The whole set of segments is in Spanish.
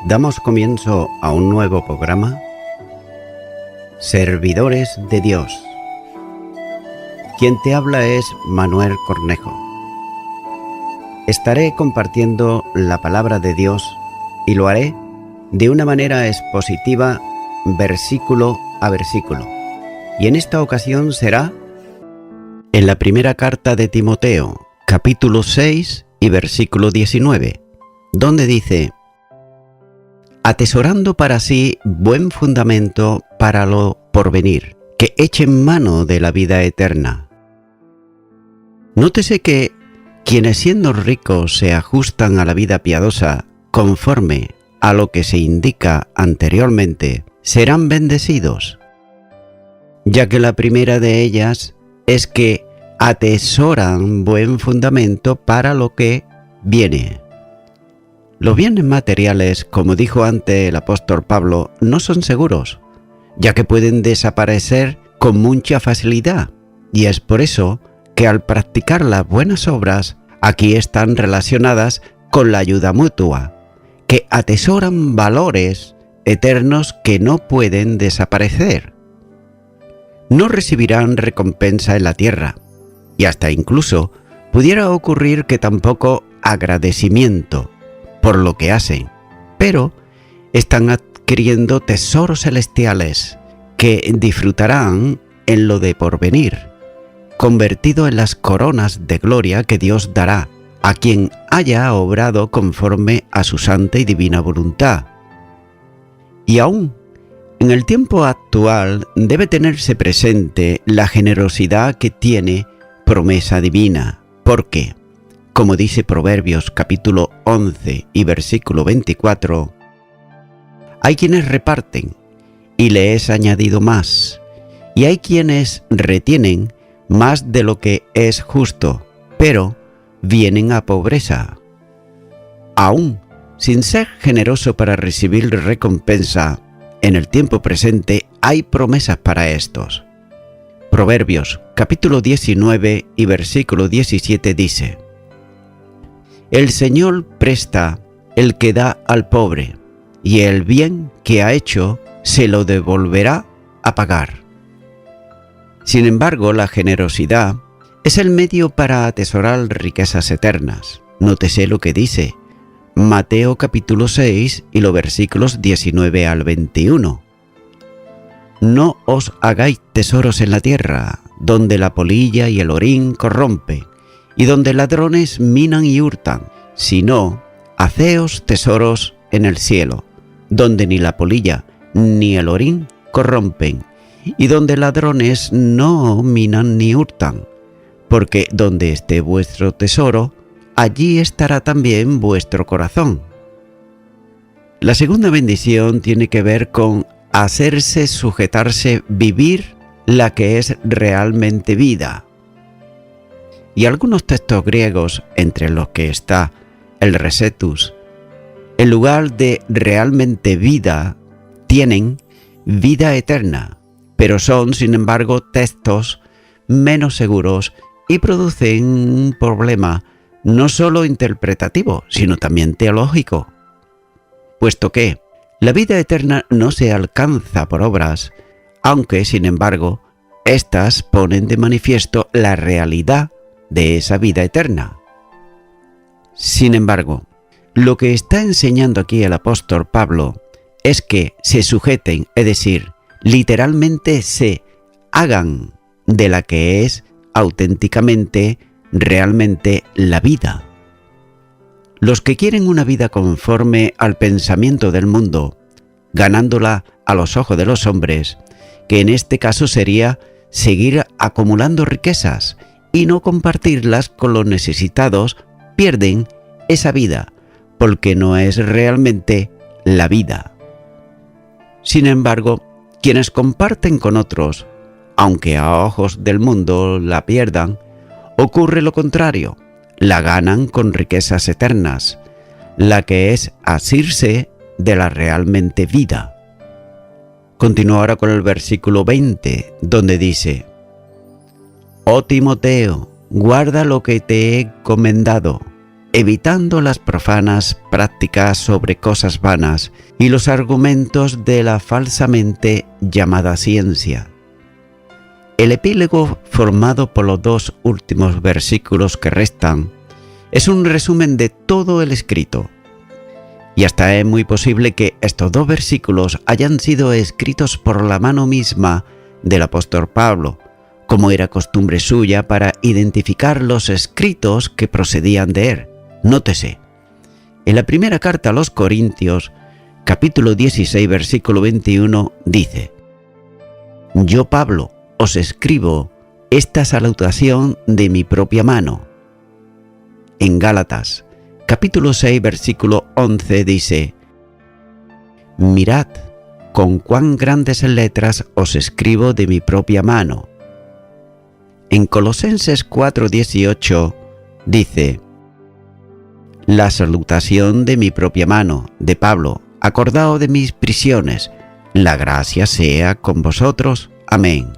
Damos comienzo a un nuevo programa, Servidores de Dios. Quien te habla es Manuel Cornejo. Estaré compartiendo la palabra de Dios y lo haré de una manera expositiva, versículo a versículo. Y en esta ocasión será en la primera carta de Timoteo, capítulo 6 y versículo 19, donde dice: atesorando para sí buen fundamento para lo porvenir, que echen mano de la vida eterna. Nótese que quienes siendo ricos se ajustan a la vida piadosa conforme a lo que se indica anteriormente, serán bendecidos, ya que la primera de ellas es que atesoran buen fundamento para lo que viene. Los bienes materiales, como dijo antes el apóstol Pablo, no son seguros, ya que pueden desaparecer con mucha facilidad, y es por eso que al practicar las buenas obras, aquí están relacionadas con la ayuda mutua, que atesoran valores eternos que no pueden desaparecer. No recibirán recompensa en la tierra, y hasta incluso pudiera ocurrir que tampoco agradecimiento por lo que hacen, pero están adquiriendo tesoros celestiales que disfrutarán en lo de porvenir, convertido en las coronas de gloria que Dios dará a quien haya obrado conforme a su santa y divina voluntad. Y aún en el tiempo actual debe tenerse presente la generosidad que tiene promesa divina, porque como dice Proverbios capítulo 11 y versículo 24, hay quienes reparten y le es añadido más, y hay quienes retienen más de lo que es justo, pero vienen a pobreza. Aún sin ser generoso para recibir recompensa, en el tiempo presente hay promesas para estos. Proverbios capítulo 19 y versículo 17 dice: el Señor presta el que da al pobre, y el bien que ha hecho se lo devolverá a pagar. Sin embargo, la generosidad es el medio para atesorar riquezas eternas. Nótese lo que dice Mateo capítulo 6 y los versículos 19 al 21. No os hagáis tesoros en la tierra, donde la polilla y el orín corrompen, y donde ladrones minan y hurtan, sino haceos tesoros en el cielo, donde ni la polilla ni el orín corrompen, y donde ladrones no minan ni hurtan, porque donde esté vuestro tesoro, allí estará también vuestro corazón. La segunda bendición tiene que ver con hacerse, sujetarse, vivir la que es realmente vida. Y algunos textos griegos, entre los que está el Resetus, en lugar de realmente vida, tienen vida eterna, pero son, sin embargo, textos menos seguros y producen un problema no solo interpretativo, sino también teológico, puesto que la vida eterna no se alcanza por obras, aunque, sin embargo, éstas ponen de manifiesto la realidad de esa vida eterna. Sin embargo, lo que está enseñando aquí el apóstol Pablo es que se sujeten, es decir, literalmente se hagan de la que es auténticamente, realmente la vida. Los que quieren una vida conforme al pensamiento del mundo, ganándola a los ojos de los hombres, que en este caso sería seguir acumulando riquezas y no compartirlas con los necesitados, pierden esa vida, porque no es realmente la vida. Sin embargo, quienes comparten con otros, aunque a ojos del mundo la pierdan, ocurre lo contrario, la ganan con riquezas eternas, la que es asirse de la realmente vida. Continúa ahora con el versículo 20, donde dice: oh Timoteo, guarda lo que te he encomendado, evitando las profanas prácticas sobre cosas vanas y los argumentos de la falsamente llamada ciencia. El epílogo formado por los 2 últimos versículos que restan es un resumen de todo el escrito. Y hasta es muy posible que estos 2 versículos hayan sido escritos por la mano misma del apóstol Pablo, como era costumbre suya para identificar los escritos que procedían de él. Nótese, en la primera carta a los Corintios, capítulo 16, versículo 21, dice: Yo, Pablo, os escribo esta salutación de mi propia mano. En Gálatas, capítulo 6, versículo 11, dice: Mirad, con cuán grandes letras os escribo de mi propia mano. En Colosenses 4:18 dice: La salutación de mi propia mano, de Pablo, acordado de mis prisiones, la gracia sea con vosotros. Amén.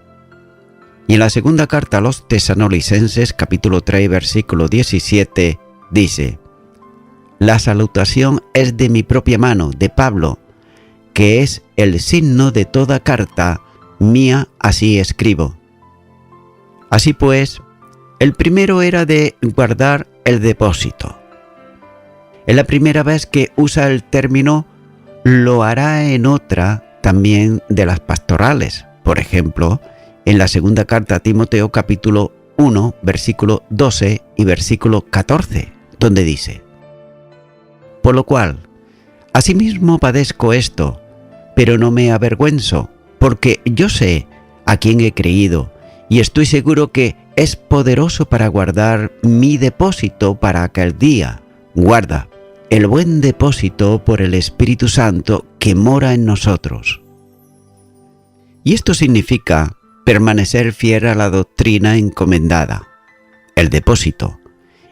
Y en la segunda carta a los Tesalonicenses, capítulo 3, versículo 17, dice: La salutación es de mi propia mano, de Pablo, que es el signo de toda carta mía, así escribo. Así pues, el primero era de guardar el depósito. Es la primera vez que usa el término, lo hará en otra también de las pastorales. Por ejemplo, en la segunda carta a Timoteo capítulo 1, versículo 12 y versículo 14, donde dice: Por lo cual, asimismo padezco esto, pero no me avergüenzo, porque yo sé a quién he creído, y estoy seguro que es poderoso para guardar mi depósito para aquel día. Guarda el buen depósito por el Espíritu Santo que mora en nosotros. Y esto significa permanecer fiel a la doctrina encomendada. El depósito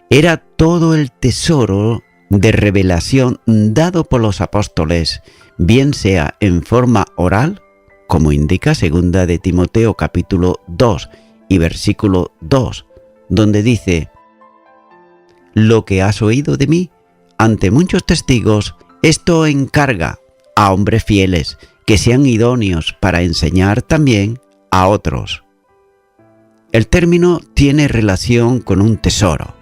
era todo el tesoro de revelación dado por los apóstoles, bien sea en forma oral, como indica 2 de Timoteo capítulo 2 y versículo 2, donde dice: Lo que has oído de mí ante muchos testigos, esto encarga a hombres fieles que sean idóneos para enseñar también a otros. El término tiene relación con un tesoro.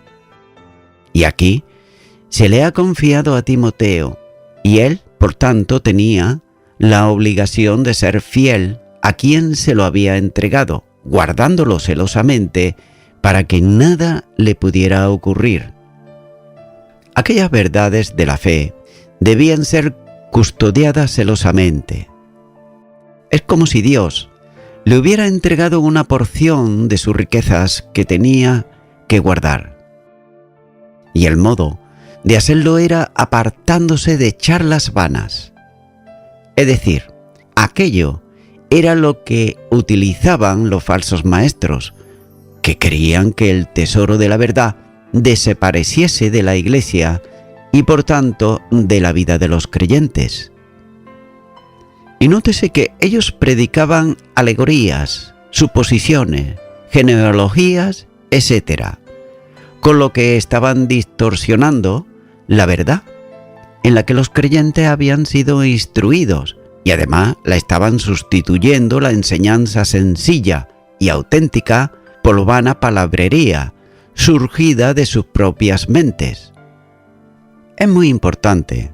Y aquí se le ha confiado a Timoteo, y él, por tanto, tenía la obligación de ser fiel a quien se lo había entregado, guardándolo celosamente para que nada le pudiera ocurrir. Aquellas verdades de la fe debían ser custodiadas celosamente. Es como si Dios le hubiera entregado una porción de sus riquezas que tenía que guardar. Y el modo de hacerlo era apartándose de charlas vanas. Es decir, aquello era lo que utilizaban los falsos maestros, que creían que el tesoro de la verdad desapareciese de la Iglesia y por tanto de la vida de los creyentes. Y nótese que ellos predicaban alegorías, suposiciones, genealogías, etc., con lo que estaban distorsionando la verdad en la que los creyentes habían sido instruidos, y además la estaban sustituyendo la enseñanza sencilla y auténtica por vana palabrería, surgida de sus propias mentes. Es muy importante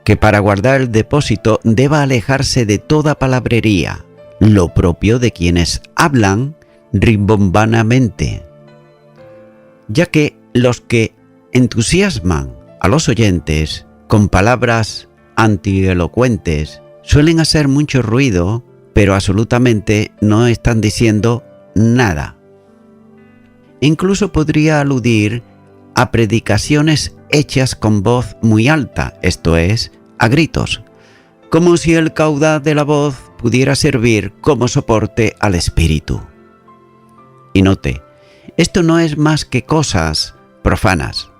que para guardar el depósito deba alejarse de toda palabrería, lo propio de quienes hablan rimbombanamente, ya que los que entusiasman a los oyentes con palabras antielocuentes suelen hacer mucho ruido, pero absolutamente no están diciendo nada. Incluso podría aludir a predicaciones hechas con voz muy alta, esto es, a gritos, como si el caudal de la voz pudiera servir como soporte al espíritu. Y note, esto no es más que cosas profanas,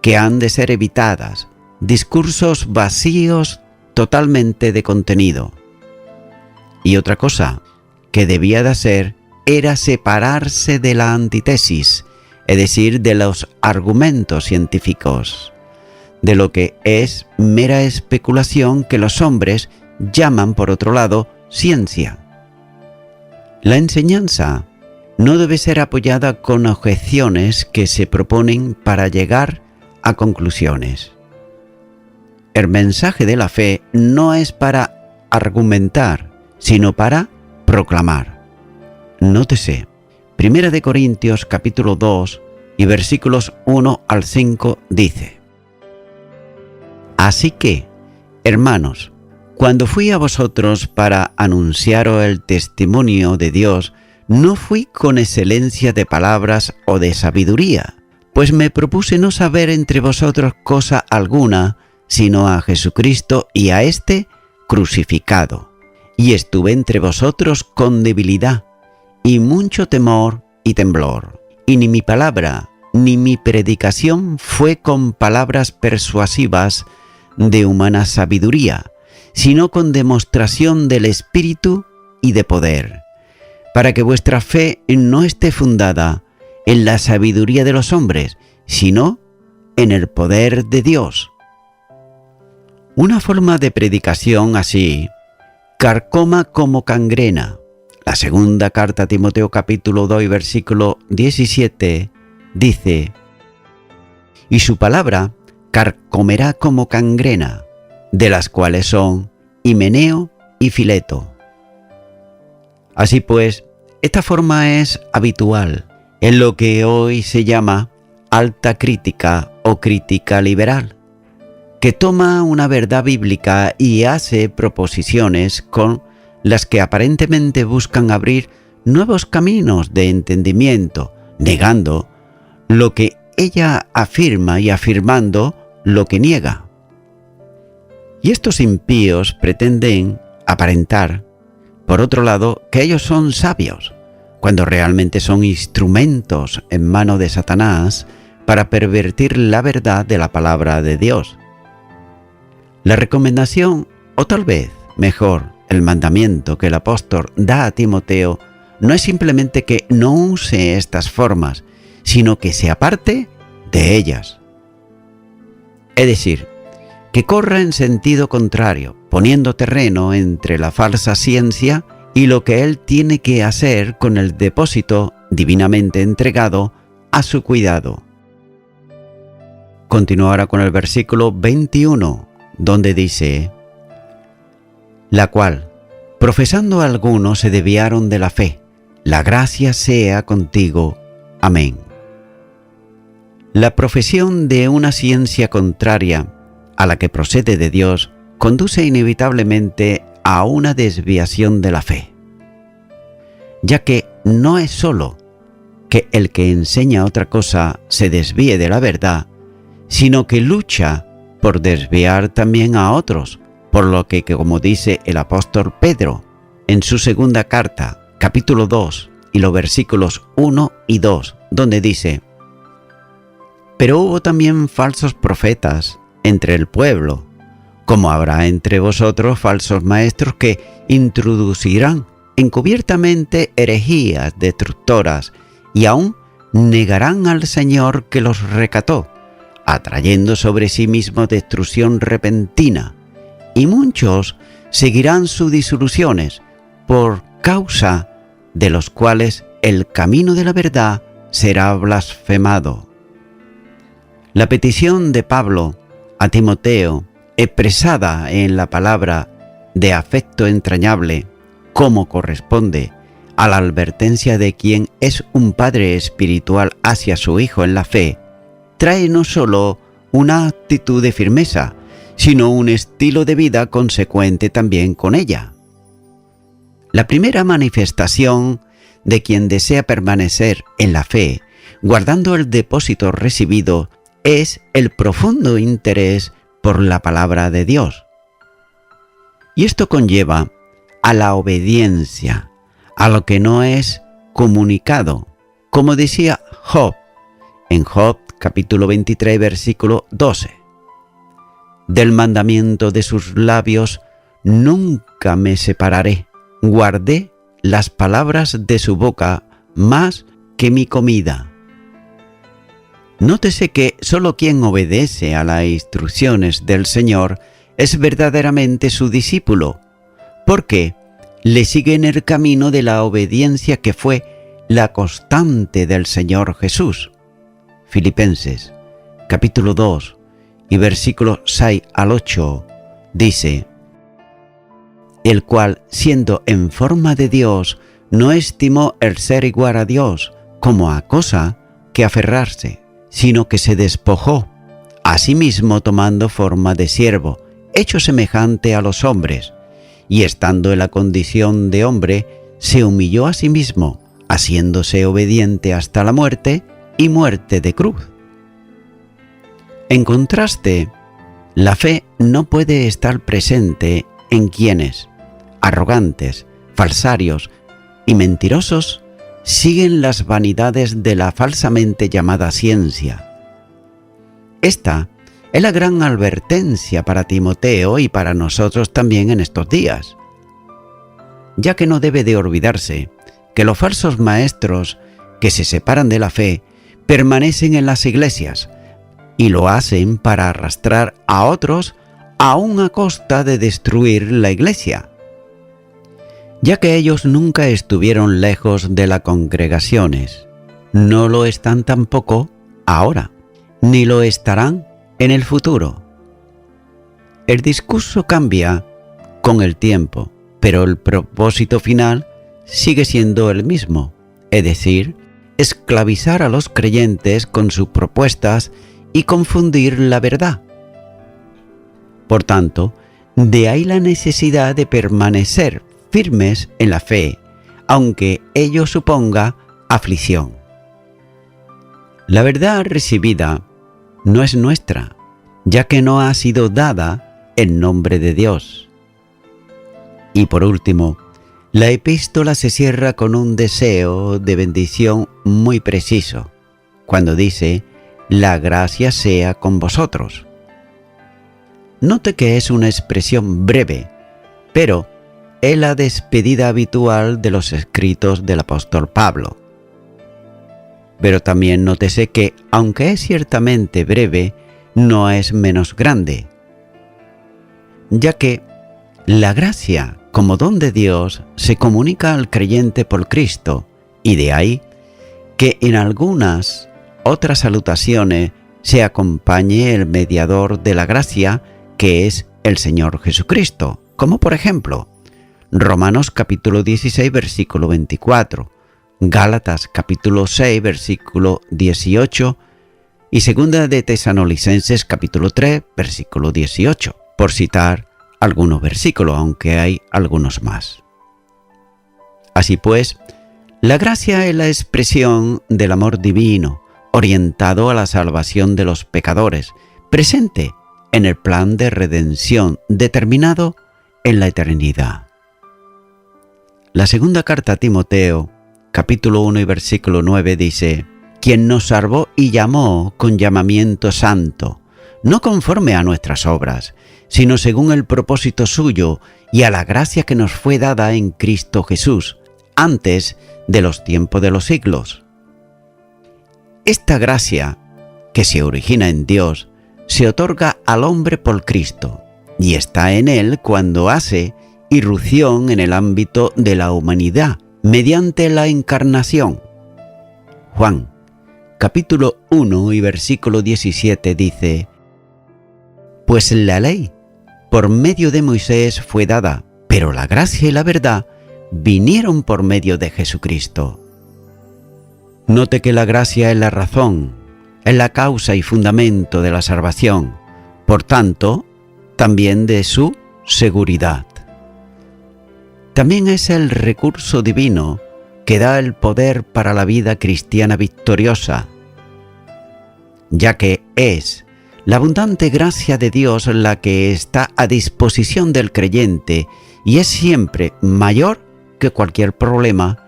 que han de ser evitadas, discursos vacíos totalmente de contenido. Y otra cosa que debía de hacer era separarse de la antítesis, es decir, de los argumentos científicos. de lo que es mera especulación que los hombres llaman, por otro lado, ciencia. La enseñanza no debe ser apoyada con objeciones que se proponen para llegar a conclusiones. El mensaje de la fe no es para argumentar, sino para proclamar. Nótese, 1 de Corintios capítulo 2 y versículos 1 al 5 dice: Así que, hermanos, cuando fui a vosotros para anunciaros el testimonio de Dios, no fui con excelencia de palabras o de sabiduría, pues me propuse no saber entre vosotros cosa alguna, sino a Jesucristo y a éste crucificado. Y estuve entre vosotros con debilidad, y mucho temor y temblor. Y ni mi palabra, ni mi predicación fue con palabras persuasivas de humana sabiduría, sino con demostración del Espíritu y de poder, para que vuestra fe no esté fundada en la sabiduría de los hombres, sino en el poder de Dios. Una forma de predicación así carcoma como gangrena. La segunda carta a Timoteo capítulo 2 y versículo 17 dice: Y su palabra carcomerá como gangrena, de las cuales son Himeneo y Fileto. Así pues, esta forma es habitual en lo que hoy se llama alta crítica o crítica liberal, que toma una verdad bíblica y hace proposiciones con las que aparentemente buscan abrir nuevos caminos de entendimiento, negando lo que ella afirma y afirmando lo que niega. Y estos impíos pretenden aparentar, por otro lado, que ellos son sabios, cuando realmente son instrumentos en mano de Satanás para pervertir la verdad de la palabra de Dios. La recomendación, o tal vez, mejor, el mandamiento que el apóstol da a Timoteo, no es simplemente que no use estas formas, sino que se aparte de ellas. Es decir, que corra en sentido contrario, poniendo terreno entre la falsa ciencia y lo que él tiene que hacer con el depósito divinamente entregado a su cuidado. Continúa ahora con el versículo 21, donde dice: La cual, profesando algunos, se desviaron de la fe. La gracia sea contigo. Amén. La profesión de una ciencia contraria a la que procede de Dios conduce inevitablemente a una desviación de la fe, ya que no es sólo que el que enseña otra cosa se desvíe de la verdad, sino que lucha por desviar también a otros, por lo que, como dice el apóstol Pedro en su segunda carta, capítulo 2, y los versículos 1 y 2, donde dice: Pero hubo también falsos profetas entre el pueblo, como habrá entre vosotros falsos maestros que introducirán encubiertamente herejías destructoras y aún negarán al Señor que los rescató, atrayendo sobre sí mismos destrucción repentina, y muchos seguirán sus disoluciones, por causa de los cuales el camino de la verdad será blasfemado. La petición de Pablo a Timoteo, expresada en la palabra de afecto entrañable, como corresponde a la advertencia de quien es un padre espiritual hacia su hijo en la fe, trae no solo una actitud de firmeza, sino un estilo de vida consecuente también con ella. La primera manifestación de quien desea permanecer en la fe, guardando el depósito recibido, es el profundo interés por la palabra de Dios. Y esto conlleva a la obediencia, a lo que no es comunicado, como decía Job, en Job capítulo 23, versículo 12. Del mandamiento de sus labios nunca me separaré, guardé las palabras de su boca más que mi comida. Nótese que solo quien obedece a las instrucciones del Señor es verdaderamente su discípulo, porque le sigue en el camino de la obediencia que fue la constante del Señor Jesús. Filipenses, capítulo 2 y versículos 6 al 8, dice: el cual, siendo en forma de Dios, no estimó el ser igual a Dios como a cosa que aferrarse, sino que se despojó, a sí mismo tomando forma de siervo, hecho semejante a los hombres, y estando en la condición de hombre, se humilló a sí mismo, haciéndose obediente hasta la muerte y muerte de cruz. En contraste, la fe no puede estar presente en quienes, arrogantes, falsarios y mentirosos, siguen las vanidades de la falsamente llamada ciencia. Esta es la gran advertencia para Timoteo y para nosotros también en estos días, ya que no debe de olvidarse que los falsos maestros que se separan de la fe permanecen en las iglesias y lo hacen para arrastrar a otros aún a costa de destruir la iglesia, ya que ellos nunca estuvieron lejos de las congregaciones, no lo están tampoco ahora, ni lo estarán en el futuro. El discurso cambia con el tiempo, pero el propósito final sigue siendo el mismo, es decir, esclavizar a los creyentes con sus propuestas y confundir la verdad. Por tanto, de ahí la necesidad de permanecer firmes en la fe, aunque ello suponga aflicción. La verdad recibida no es nuestra, ya que no ha sido dada en nombre de Dios. Y por último, la epístola se cierra con un deseo de bendición muy preciso, cuando dice: la gracia sea con vosotros. Note que es una expresión breve, pero es la despedida habitual de los escritos del apóstol Pablo. Pero también nótese que, aunque es ciertamente breve, no es menos grande, ya que la gracia, como don de Dios, se comunica al creyente por Cristo, y de ahí que en algunas otras salutaciones se acompañe el mediador de la gracia, que es el Señor Jesucristo, como por ejemplo Romanos capítulo 16 versículo 24, Gálatas capítulo 6 versículo 18 y segunda de Tesalonicenses capítulo 3 versículo 18, por citar algunos versículos, aunque hay algunos más. Así pues, la gracia es la expresión del amor divino, orientado a la salvación de los pecadores, presente en el plan de redención determinado en la eternidad. La segunda carta a Timoteo, capítulo 1 y versículo 9 dice: quien nos salvó y llamó con llamamiento santo, no conforme a nuestras obras, sino según el propósito suyo y a la gracia que nos fue dada en Cristo Jesús, antes de los tiempos de los siglos. Esta gracia, que se origina en Dios, se otorga al hombre por Cristo, y está en él cuando hace irrupción en el ámbito de la humanidad, mediante la encarnación. Juan, capítulo 1 y versículo 17 dice: pues la ley, por medio de Moisés fue dada, pero la gracia y la verdad vinieron por medio de Jesucristo. Note que la gracia es la razón, es la causa y fundamento de la salvación, por tanto, también de su seguridad. También es el recurso divino que da el poder para la vida cristiana victoriosa, ya que es la abundante gracia de Dios la que está a disposición del creyente y es siempre mayor que cualquier problema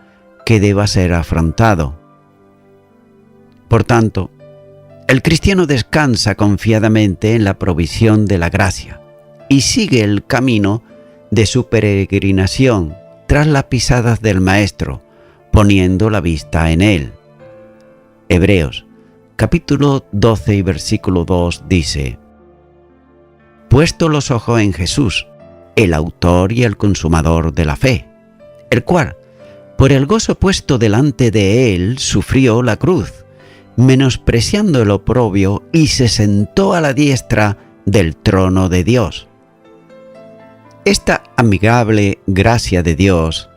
que deba ser afrontado. Por tanto, el cristiano descansa confiadamente en la provisión de la gracia y sigue el camino de su peregrinación tras las pisadas del Maestro, poniendo la vista en él. Hebreos, capítulo 12 y versículo 2 dice: «Puesto los ojos en Jesús, el autor y el consumador de la fe, el cual, por el gozo puesto delante de él, sufrió la cruz, menospreciando el oprobio, y se sentó a la diestra del trono de Dios». Esta amigable gracia de Dios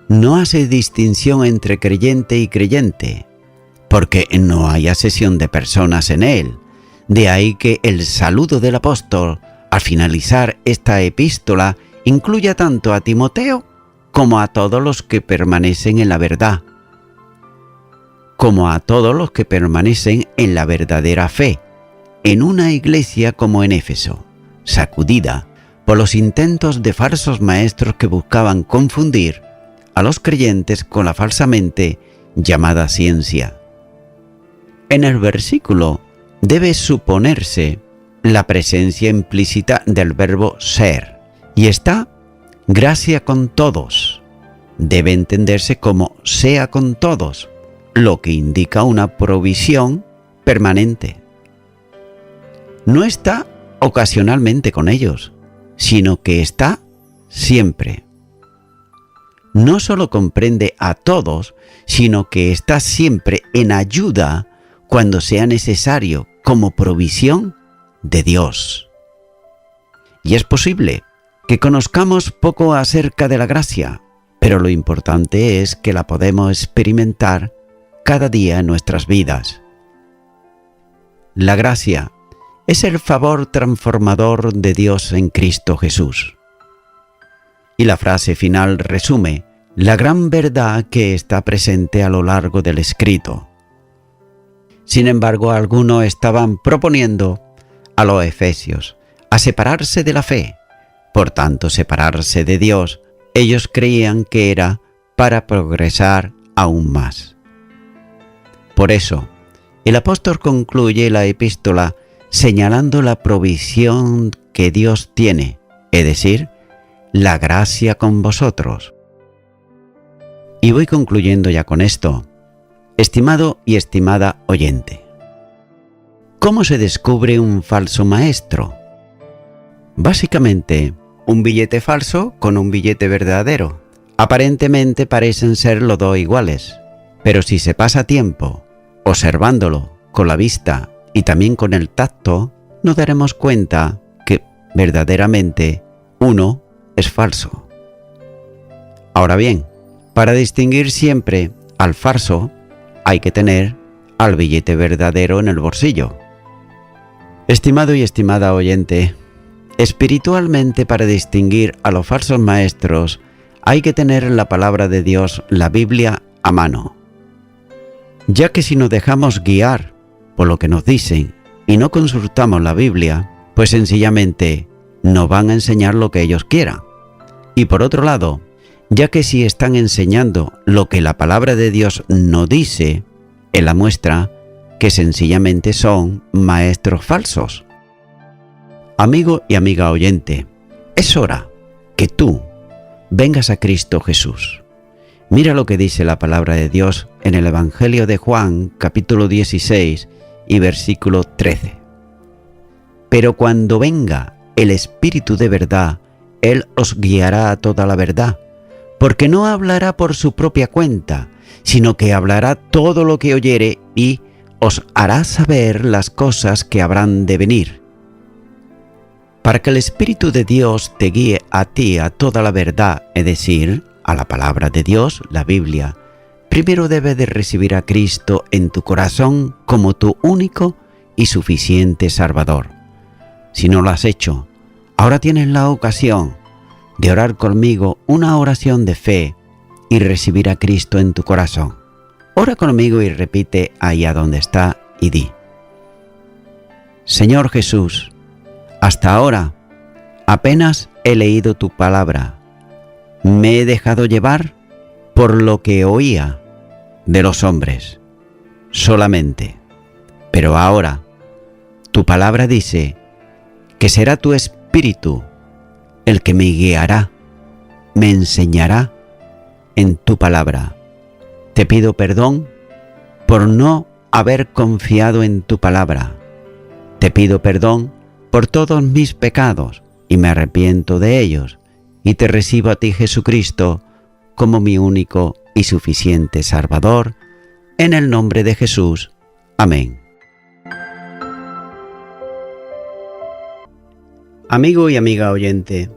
no hace distinción entre creyente y creyente, porque no hay asesión de personas en él. De ahí que el saludo del apóstol, al finalizar esta epístola, incluya tanto a Timoteo como a todos los que permanecen en la verdad, como a todos los que permanecen en la verdadera fe, en una iglesia como en Éfeso, sacudida por los intentos de falsos maestros que buscaban confundir a los creyentes con la falsamente llamada ciencia. En el versículo debe suponerse la presencia implícita del verbo ser, y está gracia con todos. Debe entenderse como sea con todos, lo que indica una provisión permanente. No está ocasionalmente con ellos, sino que está siempre. No solo comprende a todos, sino que está siempre en ayuda cuando sea necesario, como provisión de Dios. Y es posible que conozcamos poco acerca de la gracia, pero lo importante es que la podemos experimentar cada día en nuestras vidas. La gracia es el favor transformador de Dios en Cristo Jesús. Y la frase final resume la gran verdad que está presente a lo largo del escrito. Sin embargo, algunos estaban proponiendo a los efesios a separarse de la fe. Por tanto, separarse de Dios, ellos creían que era para progresar aún más. Por eso, el apóstol concluye la epístola señalando la provisión que Dios tiene, es decir, la gracia con vosotros. Y voy concluyendo ya con esto. Estimado y estimada oyente, ¿cómo se descubre un falso maestro? Básicamente, un billete falso con un billete verdadero. Aparentemente parecen ser los dos iguales, pero si se pasa tiempo observándolo con la vista y también con el tacto, nos daremos cuenta que verdaderamente uno es falso. Ahora bien, para distinguir siempre al falso, hay que tener al billete verdadero en el bolsillo. Estimado y estimada oyente, espiritualmente, para distinguir a los falsos maestros, hay que tener la palabra de Dios, la Biblia, a mano. Ya que si nos dejamos guiar por lo que nos dicen y no consultamos la Biblia, pues sencillamente nos van a enseñar lo que ellos quieran. Y por otro lado, ya que si están enseñando lo que la palabra de Dios no dice, es la muestra que sencillamente son maestros falsos. Amigo y amiga oyente, es hora que tú vengas a Cristo Jesús. Mira lo que dice la palabra de Dios en el Evangelio de Juan, capítulo 16 y versículo 13. Pero cuando venga el Espíritu de verdad, Él os guiará a toda la verdad, porque no hablará por su propia cuenta, sino que hablará todo lo que oyere y os hará saber las cosas que habrán de venir. Para que el Espíritu de Dios te guíe a ti a toda la verdad, es decir, a la palabra de Dios, la Biblia, primero debes de recibir a Cristo en tu corazón como tu único y suficiente Salvador. Si no lo has hecho, ahora tienes la ocasión de orar conmigo una oración de fe y recibir a Cristo en tu corazón. Ora conmigo y repite allá donde está y di: Señor Jesús, hasta ahora apenas he leído tu palabra. Me he dejado llevar por lo que oía de los hombres solamente. Pero ahora tu palabra dice que será tu Espíritu el que me guiará, me enseñará en tu palabra. Te pido perdón por no haber confiado en tu palabra. Te pido perdón por todos mis pecados y me arrepiento de ellos, y te recibo a ti, Jesucristo, como mi único y suficiente Salvador, en el nombre de Jesús. Amén. Amigo y amiga oyente,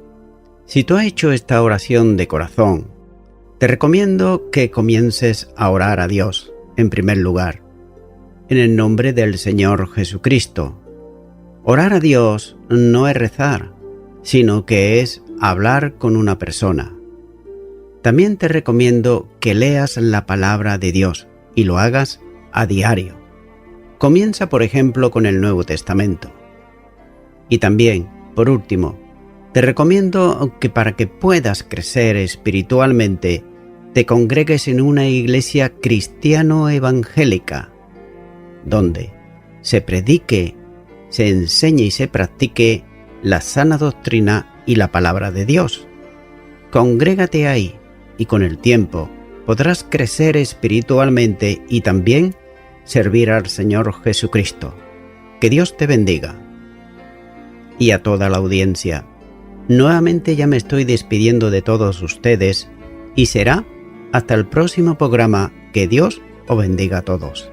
si tú has hecho esta oración de corazón, te recomiendo que comiences a orar a Dios, en primer lugar, en el nombre del Señor Jesucristo. Orar a Dios no es rezar, sino que es hablar con una persona. También te recomiendo que leas la palabra de Dios y lo hagas a diario. Comienza, por ejemplo, con el Nuevo Testamento. Y también, por último, te recomiendo que para que puedas crecer espiritualmente, te congregues en una iglesia cristiano-evangélica, donde se predique, se enseñe y se practique la sana doctrina y la palabra de Dios. Congrégate ahí y con el tiempo podrás crecer espiritualmente y también servir al Señor Jesucristo. Que Dios te bendiga. Y a toda la audiencia, nuevamente ya me estoy despidiendo de todos ustedes y será hasta el próximo programa. Que Dios os bendiga a todos.